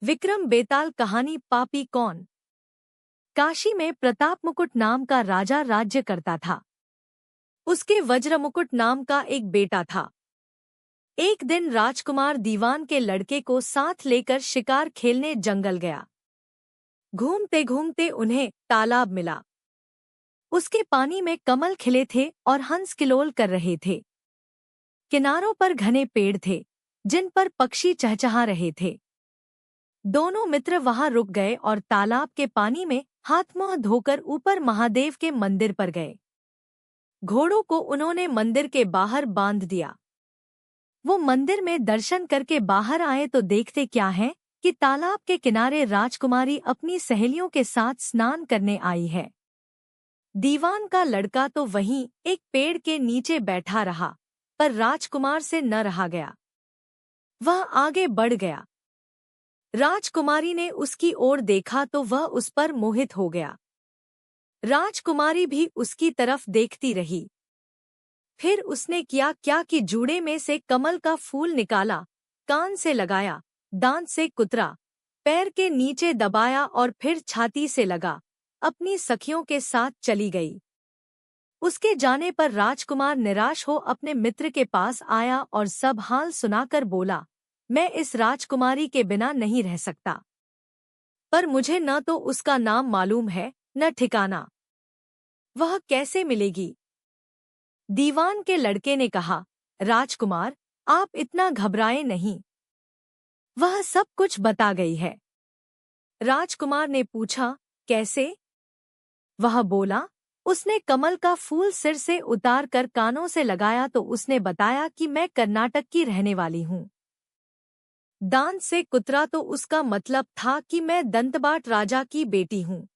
विक्रम बेताल कहानी पापी कौन। काशी में प्रताप मुकुट नाम का राजा राज्य करता था। उसके वज्र मुकुट नाम का एक बेटा था। एक दिन राजकुमार दीवान के लड़के को साथ लेकर शिकार खेलने जंगल गया। घूमते घूमते उन्हें तालाब मिला। उसके पानी में कमल खिले थे और हंस किलोल कर रहे थे। किनारों पर घने पेड़ थे जिन पर पक्षी चहचहा रहे थे। दोनों मित्र वहां रुक गए और तालाब के पानी में हाथ मुंह धोकर ऊपर महादेव के मंदिर पर गए। घोड़ों को उन्होंने मंदिर के बाहर बांध दिया। वो मंदिर में दर्शन करके बाहर आए तो देखते क्या है कि तालाब के किनारे राजकुमारी अपनी सहेलियों के साथ स्नान करने आई है। दीवान का लड़का तो वहीं एक पेड़ के नीचे बैठा रहा, पर राजकुमार से न रहा गया। वह आगे बढ़ गया। राजकुमारी ने उसकी ओर देखा तो वह उस पर मोहित हो गया। राजकुमारी भी उसकी तरफ देखती रही। फिर उसने किया क्या कि जूड़े में से कमल का फूल निकाला, कान से लगाया, दांत से कुतरा, पैर के नीचे दबाया और फिर छाती से लगा, अपनी सखियों के साथ चली गई। उसके जाने पर राजकुमार निराश हो अपने मित्र के पास आया और सब हाल सुनाकर बोला, मैं इस राजकुमारी के बिना नहीं रह सकता, पर मुझे न तो उसका नाम मालूम है न ठिकाना। वह कैसे मिलेगी? दीवान के लड़के ने कहा, राजकुमार आप इतना घबराएं नहीं, वह सब कुछ बता गई है। राजकुमार ने पूछा, कैसे? वह बोला, उसने कमल का फूल सिर से उतार कर कानों से लगाया तो उसने बताया कि मैं कर्नाटक की रहने वाली हूँ। दांत से कुतरा तो उसका मतलब था कि मैं दंतबाट राजा की बेटी हूँ।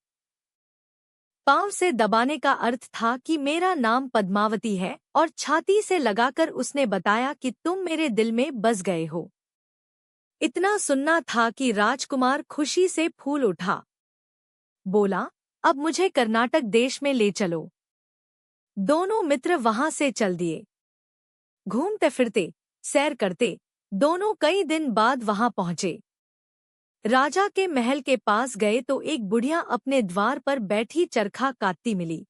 पांव से दबाने का अर्थ था कि मेरा नाम पद्मावती है और छाती से लगाकर उसने बताया कि तुम मेरे दिल में बस गए हो। इतना सुनना था कि राजकुमार खुशी से फूल उठा। बोला, अब मुझे कर्नाटक देश में ले चलो। दोनों मित्र वहां से चल दिए। घूमते फिरते, सैर करते, दोनों कई दिन बाद वहां पहुंचे। राजा के महल के पास गए तो एक बुढ़िया अपने द्वार पर बैठी चरखा काटती मिली।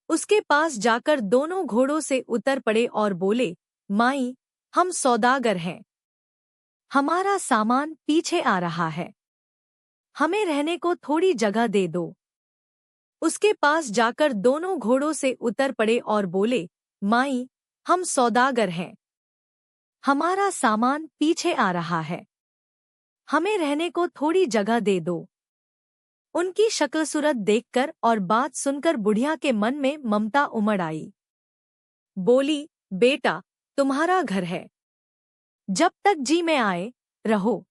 उसके पास जाकर दोनों घोड़ों से उतर पड़े और बोले, माई, हम सौदागर हैं। हमारा सामान पीछे आ रहा है। हमें रहने को थोड़ी जगह दे दो। उसके पास जाकर दोनों घोड़ों से उतर पड़े और बोले, माई, हम सौदागर हैं। हमारा सामान पीछे आ रहा है। हमें रहने को थोड़ी जगह दे दो। उनकी शक्ल सूरत देखकर और बात सुनकर बुढ़िया के मन में ममता उमड़ आई। बोली, बेटा, तुम्हारा घर है, जब तक जी में आए रहो।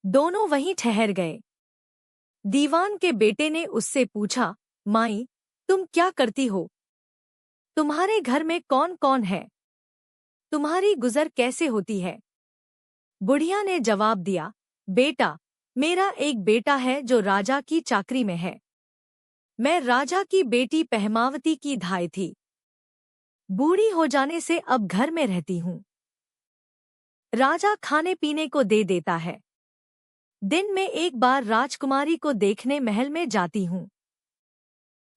दोनों वहीं ठहर गए। दीवान के बेटे ने उससे पूछा, माई, तुम क्या करती हो? तुम्हारे घर में कौन कौन है? तुम्हारी गुजर कैसे होती है? बुढ़िया ने जवाब दिया, बेटा, मेरा एक बेटा है जो राजा की चाकरी में है। मैं राजा की बेटी पहमावती की धाई थी। बूढ़ी हो जाने से अब घर में रहती हूँ। राजा खाने पीने को दे देता है। दिन में एक बार राजकुमारी को देखने महल में जाती हूँ।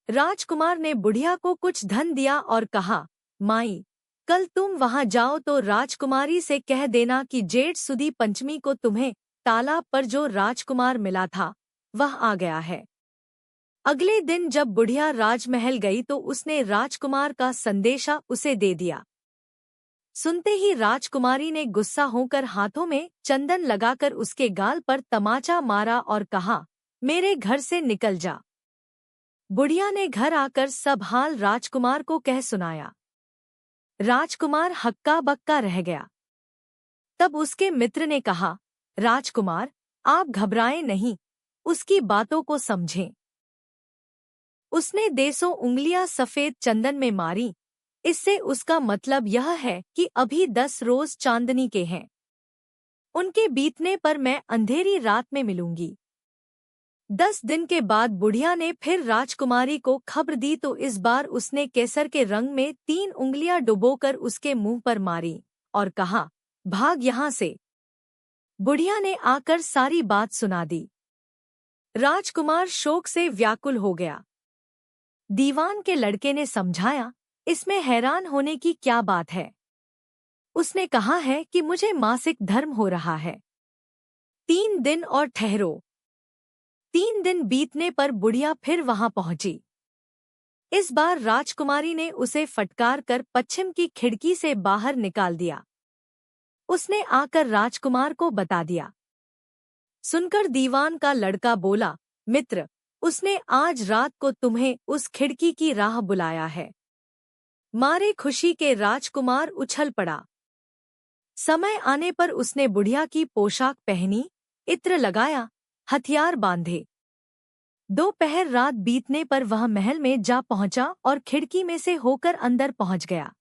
राजकुमार ने बुढ़िया को कुछ धन दिया और कहा, माई, कल तुम वहां जाओ तो राजकुमारी से कह देना कि जेठ सुदी पंचमी को तुम्हें तालाब पर जो राजकुमार मिला था वह आ गया है। अगले दिन जब बुढ़िया राजमहल गई तो उसने राजकुमार का संदेशा उसे दे दिया। सुनते ही राजकुमारी ने गुस्सा होकर हाथों में चंदन लगाकर उसके गाल पर तमाचा मारा और कहा, मेरे घर से निकल जा। बुढ़िया ने घर आकर सब हाल राजकुमार को कह सुनाया। राजकुमार हक्का बक्का रह गया। तब उसके मित्र ने कहा, राजकुमार, आप घबराएं नहीं, उसकी बातों को समझें। उसने देसों उंगलियां सफेद चंदन में मारी, इससे उसका मतलब यह है कि अभी 10 रोज चांदनी के हैं। उनके बीतने पर मैं अंधेरी रात में मिलूंगी। 10 दिन के बाद बुढ़िया ने फिर राजकुमारी को खबर दी तो इस बार उसने केसर के रंग में 3 उंगलियां डुबोकर उसके मुंह पर मारी और कहा, भाग यहाँ से। बुढ़िया ने आकर सारी बात सुना दी। राजकुमार शोक से व्याकुल हो गया। दीवान के लड़के ने समझाया, इसमें हैरान होने की क्या बात है। उसने कहा है कि मुझे मासिक धर्म हो रहा है। 3 दिन और ठहरो। 3 दिन बीतने पर बुढ़िया फिर वहां पहुंची। इस बार राजकुमारी ने उसे फटकार कर पश्चिम की खिड़की से बाहर निकाल दिया। उसने आकर राजकुमार को बता दिया। सुनकर दीवान का लड़का बोला, मित्र, उसने आज रात को तुम्हें उस खिड़की की राह बुलाया है। मारे खुशी के राजकुमार उछल पड़ा। समय आने पर उसने बुढ़िया की पोशाक पहनी, इत्र लगाया, हथियार बांधे। दोपहर रात बीतने पर वह महल में जा पहुंचा और खिड़की में से होकर अंदर पहुंच गया।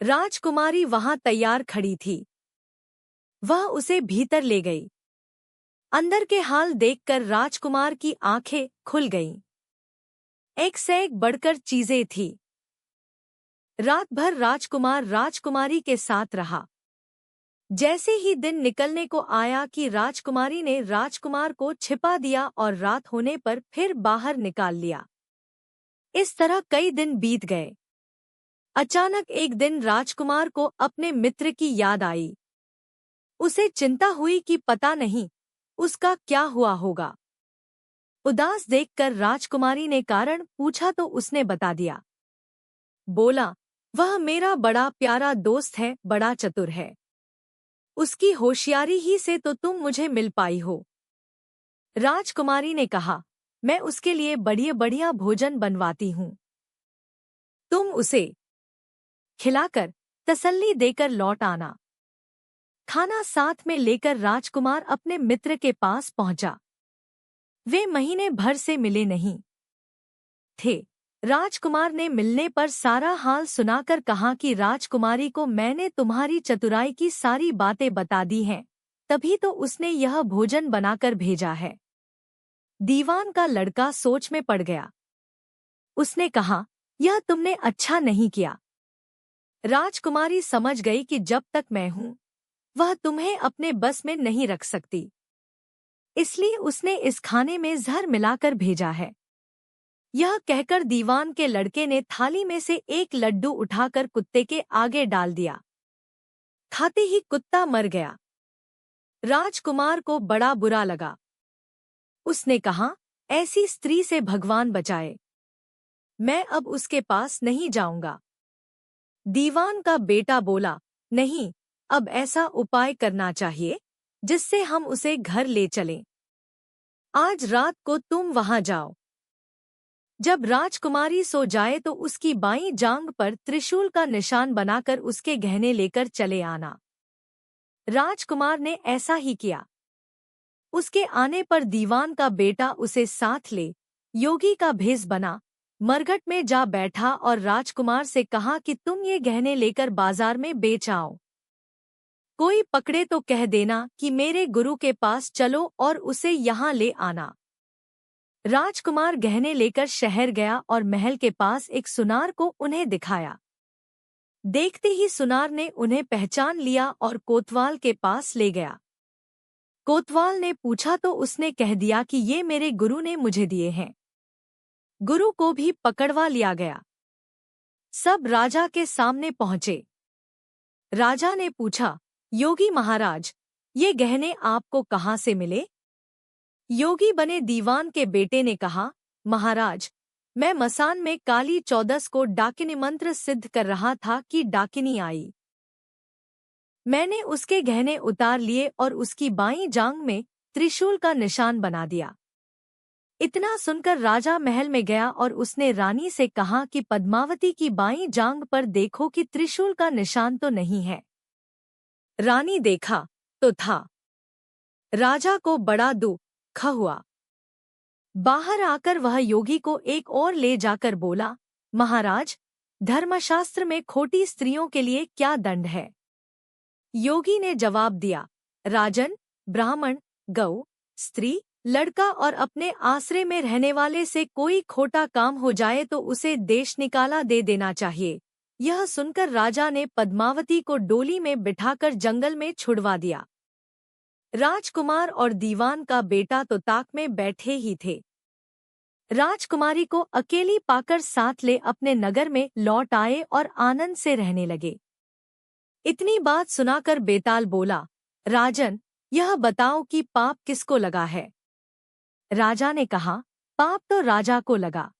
राजकुमारी वहां तैयार खड़ी थी। वह उसे भीतर ले गई। अंदर के हाल देखकर राजकुमार की आंखें खुल गईं। एक से एक बढ़कर चीजें थी। रात भर राजकुमार राजकुमारी के साथ रहा। जैसे ही दिन निकलने को आया कि राजकुमारी ने राजकुमार को छिपा दिया और रात होने पर फिर बाहर निकाल लिया। इस तरह कई दिन बीत गए। अचानक एक दिन राजकुमार को अपने मित्र की याद आई। उसे चिंता हुई कि पता नहीं उसका क्या हुआ होगा। उदास देखकर राजकुमारी ने कारण पूछा तो उसने बता दिया। बोला, वह मेरा बड़ा प्यारा दोस्त है, बड़ा चतुर है। उसकी होशियारी ही से तो तुम मुझे मिल पाई हो। राजकुमारी ने कहा, मैं उसके लिए बढ़िया बढ़िया भोजन बनवाती हूँ। तुम उसे खिलाकर तसल्ली देकर लौट आना। खाना साथ में लेकर राजकुमार अपने मित्र के पास पहुंचा। वे महीने भर से मिले नहीं थे। राजकुमार ने मिलने पर सारा हाल सुनाकर कहा कि राजकुमारी को मैंने तुम्हारी चतुराई की सारी बातें बता दी हैं, तभी तो उसने यह भोजन बनाकर भेजा है। दीवान का लड़का सोच में पड़ गया। उसने कहा, यह तुमने अच्छा नहीं किया। राजकुमारी समझ गई कि जब तक मैं हूं, वह तुम्हें अपने बस में नहीं रख सकती। इसलिए उसने इस खाने में जहर मिलाकर भेजा है। यह कहकर दीवान के लड़के ने थाली में से एक लड्डू उठाकर कुत्ते के आगे डाल दिया। खाते ही कुत्ता मर गया। राजकुमार को बड़ा बुरा लगा। उसने कहा, ऐसी स्त्री से भगवान बचाए। मैं अब उसके पास नहीं जाऊंगा। दीवान का बेटा बोला, नहीं, अब ऐसा उपाय करना चाहिए जिससे हम उसे घर ले चलें। आज रात को तुम वहां जाओ। जब राजकुमारी सो जाए तो उसकी बाईं जांघ पर त्रिशूल का निशान बनाकर उसके गहने लेकर चले आना। राजकुमार ने ऐसा ही किया। उसके आने पर दीवान का बेटा उसे साथ ले योगी का भेष बना, मरघट में जा बैठा और राजकुमार से कहा कि तुम ये गहने लेकर बाजार में बेच आओ। कोई पकड़े तो कह देना कि मेरे गुरु के पास चलो और उसे यहाँ ले आना। राजकुमार गहने लेकर शहर गया और महल के पास एक सुनार को उन्हें दिखाया। देखते ही सुनार ने उन्हें पहचान लिया और कोतवाल के पास ले गया। कोतवाल ने पूछा तो उसने कह दिया कि ये मेरे गुरु ने मुझे दिए हैं। गुरु को भी पकड़वा लिया गया। सब राजा के सामने पहुंचे। राजा ने पूछा, योगी महाराज, ये गहने आपको कहाँ से मिले? योगी बने दीवान के बेटे ने कहा, महाराज, मैं मसान में काली चौदस को डाकिनी मंत्र सिद्ध कर रहा था कि डाकिनी आई। मैंने उसके गहने उतार लिए और उसकी बाईं जांघ में त्रिशूल का निशान बना दिया। इतना सुनकर राजा महल में गया और उसने रानी से कहा कि पद्मावती की बाईं जांघ पर देखो कि त्रिशूल का निशान तो नहीं है। रानी देखा तो था। राजा को बड़ा दुख हुआ। बाहर आकर वह योगी को एक और ले जाकर बोला, महाराज, धर्मशास्त्र में खोटी स्त्रियों के लिए क्या दंड है? योगी ने जवाब दिया, राजन, ब्राह्मण, गौ, स्त्री, लड़का और अपने आश्रय में रहने वाले से कोई खोटा काम हो जाए तो उसे देश निकाला दे देना चाहिए। यह सुनकर राजा ने पद्मावती को डोली में बिठाकर जंगल में छुड़वा दिया। राजकुमार और दीवान का बेटा तो ताक में बैठे ही थे। राजकुमारी को अकेली पाकर साथ ले अपने नगर में लौट आए और आनंद से रहने लगे। इतनी बात सुनाकर बेताल बोला, राजन, यह बताओ कि पाप किसको लगा है? राजा ने कहा, पाप तो राजा को लगा।